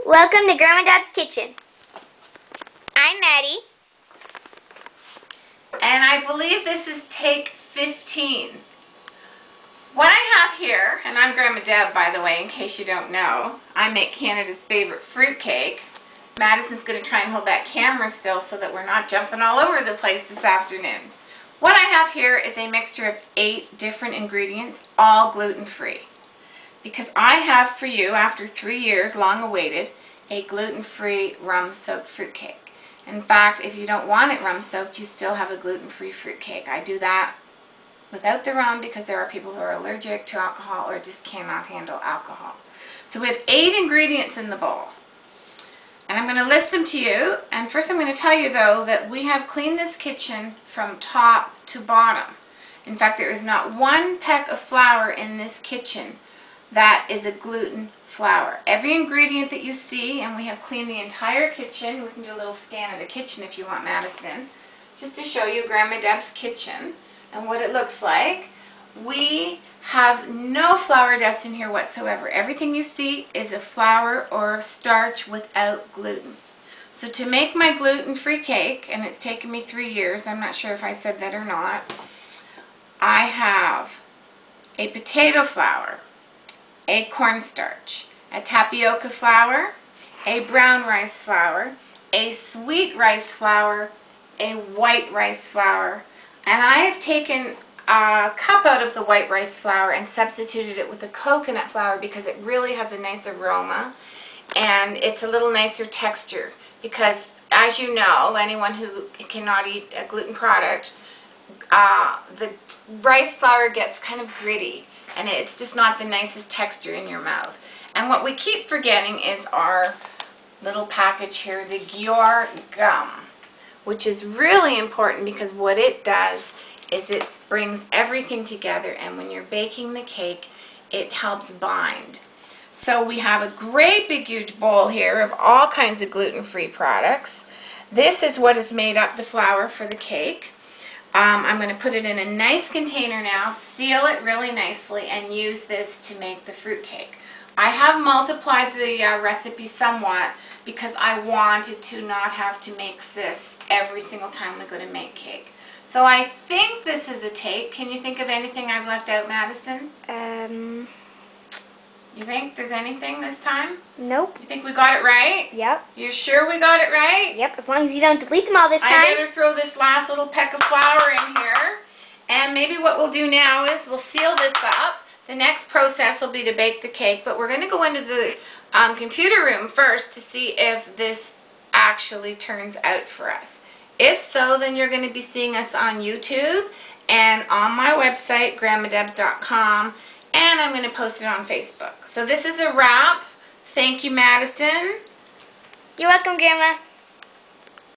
Welcome to Grandma Dad's Kitchen. I'm Maddie. And I believe this is take 15. What I have here, and I'm Grandma Deb, by the way, in case you don't know, I make Canada's favorite fruitcake. Madison's going to try and hold that camera still so that we're not jumping all over the place this afternoon. What I have here is a mixture of 8 different ingredients, all gluten-free. Because I have for you, after 3 years, long awaited, a gluten-free rum-soaked fruitcake. In fact, if you don't want it rum-soaked, you still have a gluten-free fruitcake. I do that without the rum because there are people who are allergic to alcohol or just cannot handle alcohol. So we have 8 ingredients in the bowl. And I'm going to list them to you. And first I'm going to tell you, though, that we have cleaned this kitchen from top to bottom. In fact, there is not one peck of flour in this kitchen that is a gluten flour. Every ingredient that you see, and we have cleaned the entire kitchen. We can do a little scan of the kitchen if you want, Madison, just to show you Grandma Deb's kitchen and what it looks like. We have no flour dust in here whatsoever. Everything you see is a flour or starch without gluten. So to make my gluten-free cake, and it's taken me 3 years, I'm not sure if I said that or not, I have a potato flour, a cornstarch, a tapioca flour, a brown rice flour, a sweet rice flour, a white rice flour, and I have taken a cup out of the white rice flour and substituted it with the coconut flour because it really has a nice aroma and it's a little nicer texture because, as you know, anyone who cannot eat a gluten product, the rice flour gets kind of gritty and it's just not the nicest texture in your mouth. And what we keep forgetting is our little package here, the Gyor gum, which is really important because what it does is it brings everything together, and when you're baking the cake, it helps bind. So we have a great big huge bowl here of all kinds of gluten-free products. This is what has made up the flour for the cake. I'm going to put it in a nice container now, seal it really nicely, and use this to make the fruitcake. I have multiplied the recipe somewhat because I wanted to not have to mix this every single time we go to make cake. So I think this is a take. Can you think of anything I've left out, Madison? You think there's anything this time? Nope. You think we got it right? Yep. You're sure we got it right? Yep, as long as you don't delete them all this time. I better throw this last little peck of flour in here. And maybe what we'll do now is we'll seal this up. The next process will be to bake the cake, but we're going to go into the computer room first to see if this actually turns out for us. If so, then you're going to be seeing us on YouTube and on my website, grandmadebs.com, and I'm going to post it on Facebook. So this is a wrap. Thank you, Madison. You're welcome, Grandma.